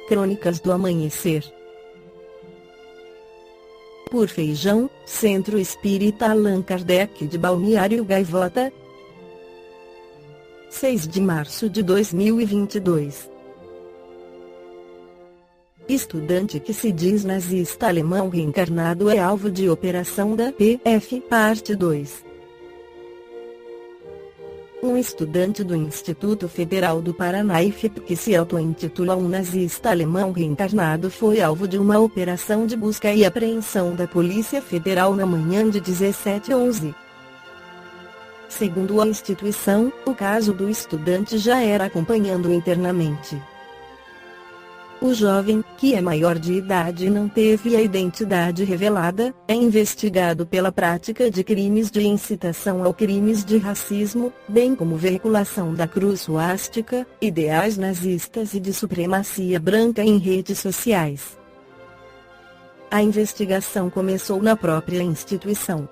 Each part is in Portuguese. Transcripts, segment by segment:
Crônicas do Amanhecer. Por Feijão, Centro Espírita Allan Kardec de Balneário Gaivota. 6 de março de 2022. Estudante que se diz nazista alemão reencarnado é alvo de operação da PF, parte 2. Um estudante do Instituto Federal do Paraná IFP que se auto-intitula um nazista alemão reencarnado foi alvo de uma operação de busca e apreensão da Polícia Federal na manhã de 17/11. Segundo a instituição, o caso do estudante já era acompanhado internamente. O jovem, que é maior de idade e não teve a identidade revelada, é investigado pela prática de crimes de incitação ao crimes de racismo, bem como veiculação da cruz suástica, ideais nazistas e de supremacia branca em redes sociais. A investigação começou na própria instituição.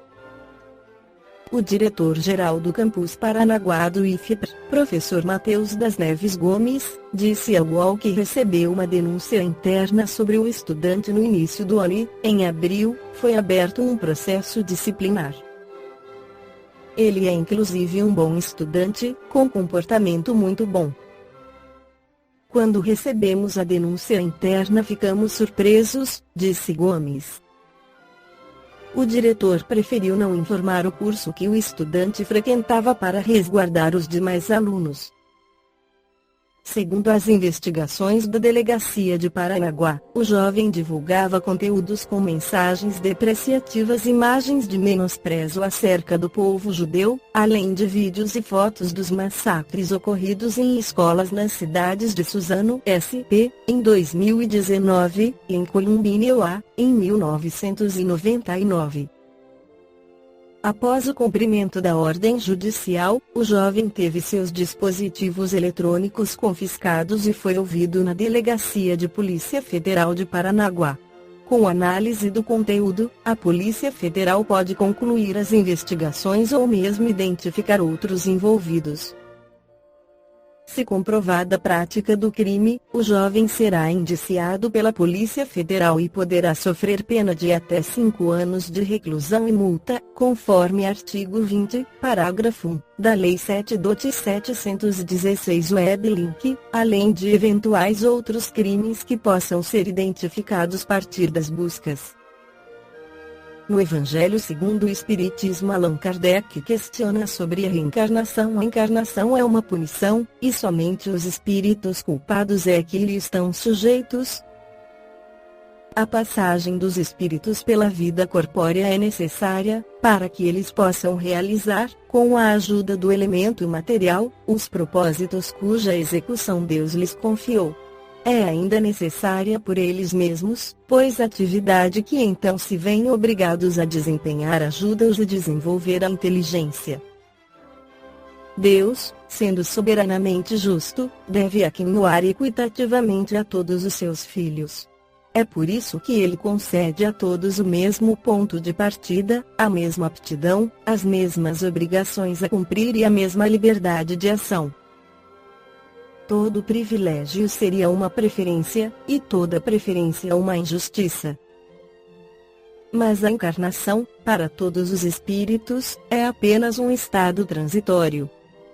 O diretor-geral do campus Paranaguá do IFPR, professor Matheus das Neves Gomes, disse ao UOL que recebeu uma denúncia interna sobre o estudante no início do ano e, em abril, foi aberto um processo disciplinar. Ele é inclusive um bom estudante, com comportamento muito bom. Quando recebemos a denúncia interna ficamos surpresos, disse Gomes. O diretor preferiu não informar o curso que o estudante frequentava para resguardar os demais alunos. Segundo as investigações da Delegacia de Paranaguá, o jovem divulgava conteúdos com mensagens depreciativas e imagens de menosprezo acerca do povo judeu, além de vídeos e fotos dos massacres ocorridos em escolas nas cidades de Suzano, SP, em 2019, e em Columbine, Iowa, em 1999. Após o cumprimento da ordem judicial, o jovem teve seus dispositivos eletrônicos confiscados e foi ouvido na Delegacia de Polícia Federal de Paranaguá. Com análise do conteúdo, a Polícia Federal pode concluir as investigações ou mesmo identificar outros envolvidos. Se comprovada a prática do crime, o jovem será indiciado pela Polícia Federal e poderá sofrer pena de até 5 anos de reclusão e multa, conforme artigo 20, parágrafo 1, da Lei 7/716 Weblink, além de eventuais outros crimes que possam ser identificados a partir das buscas. No Evangelho segundo o Espiritismo, Allan Kardec questiona sobre a reencarnação. A encarnação é uma punição, e somente os espíritos culpados é que lhe estão sujeitos. A passagem dos espíritos pela vida corpórea é necessária, para que eles possam realizar, com a ajuda do elemento material, os propósitos cuja execução Deus lhes confiou. É ainda necessária por eles mesmos, pois a atividade que então se veem obrigados a desempenhar ajuda-os a desenvolver a inteligência. Deus, sendo soberanamente justo, deve aquinhoar equitativamente a todos os seus filhos. É por isso que ele concede a todos o mesmo ponto de partida, a mesma aptidão, as mesmas obrigações a cumprir e a mesma liberdade de ação. Todo privilégio seria uma preferência, e toda preferência uma injustiça. Mas a encarnação, para todos os espíritos, é apenas um estado transitório.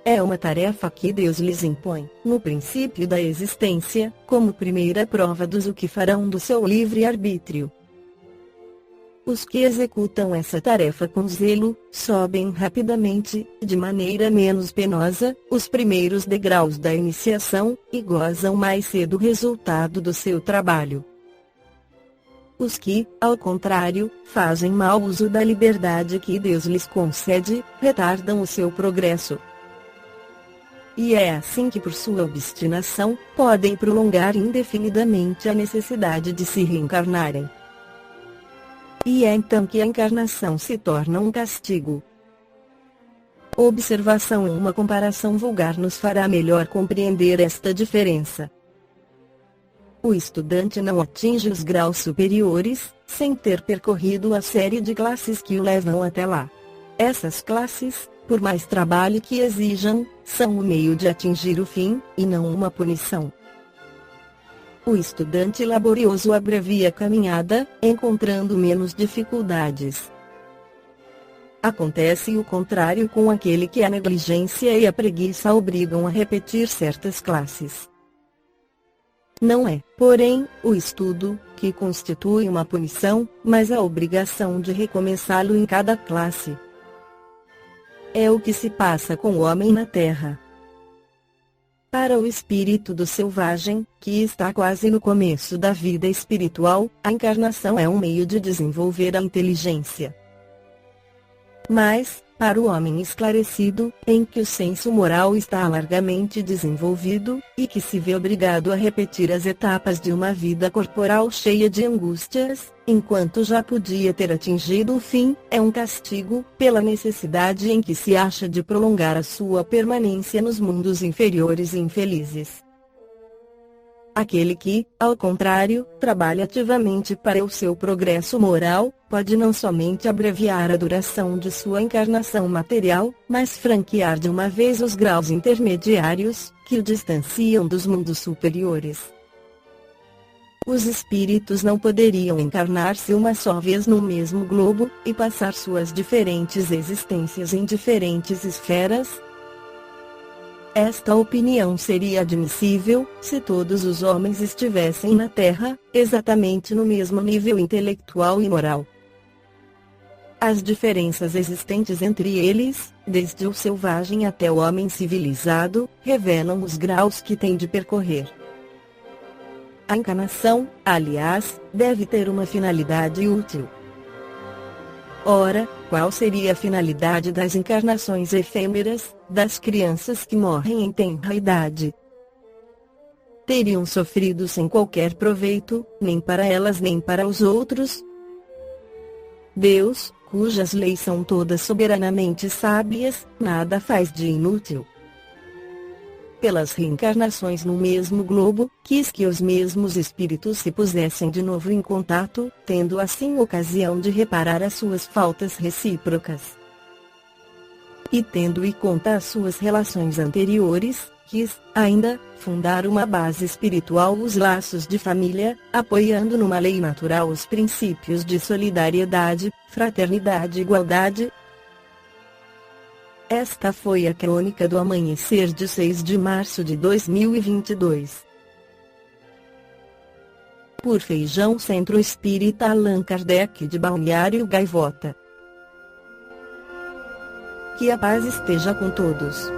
É uma tarefa que Deus lhes impõe, no princípio da existência, como primeira prova do que farão do seu livre-arbítrio. Os que executam essa tarefa com zelo, sobem rapidamente, de maneira menos penosa, os primeiros degraus da iniciação, e gozam mais cedo o resultado do seu trabalho. Os que, ao contrário, fazem mau uso da liberdade que Deus lhes concede, retardam o seu progresso. E é assim que por sua obstinação, podem prolongar indefinidamente a necessidade de se reencarnarem. E é então que a encarnação se torna um castigo. Observação: uma comparação vulgar nos fará melhor compreender esta diferença. O estudante não atinge os graus superiores, sem ter percorrido a série de classes que o levam até lá. Essas classes, por mais trabalho que exijam, são o meio de atingir o fim, e não uma punição. o estudante laborioso abrevia a caminhada, encontrando menos dificuldades. Acontece o contrário com aquele que a negligência e a preguiça obrigam a repetir certas classes. Não é, porém, o estudo, que constitui uma punição, mas a obrigação de recomeçá-lo em cada classe. É o que se passa com o homem na Terra. Para o espírito do selvagem, que está quase no começo da vida espiritual, a encarnação é um meio de desenvolver a inteligência. Mas, para o homem esclarecido, em que o senso moral está largamente desenvolvido, e que se vê obrigado a repetir as etapas de uma vida corporal cheia de angústias, enquanto já podia ter atingido o fim, é um castigo, pela necessidade em que se acha de prolongar a sua permanência nos mundos inferiores e infelizes. Aquele que, ao contrário, trabalha ativamente para o seu progresso moral, pode não somente abreviar a duração de sua encarnação material, mas franquear de uma vez os graus intermediários, que o distanciam dos mundos superiores. Os espíritos não poderiam encarnar-se uma só vez no mesmo globo, e passar suas diferentes existências em diferentes esferas. Esta opinião seria admissível, se todos os homens estivessem na Terra, exatamente no mesmo nível intelectual e moral. As diferenças existentes entre eles, desde o selvagem até o homem civilizado, revelam os graus que tem de percorrer. A encarnação, aliás, deve ter uma finalidade útil. Ora, qual seria a finalidade das encarnações efêmeras, das crianças que morrem em tenra idade? Teriam sofrido sem qualquer proveito, nem para elas nem para os outros? Deus, cujas leis são todas soberanamente sábias, nada faz de inútil. Pelas reencarnações no mesmo globo, quis que os mesmos espíritos se pusessem de novo em contato, tendo assim ocasião de reparar as suas faltas recíprocas. E tendo em conta as suas relações anteriores, quis, ainda, fundar uma base espiritual, os laços de família, apoiando numa lei natural os princípios de solidariedade, fraternidade e igualdade. Esta foi a crônica do amanhecer de 6 de março de 2022. Por Feijão Centro Espírita Allan Kardec de Balneário Gaivota. Que a paz esteja com todos.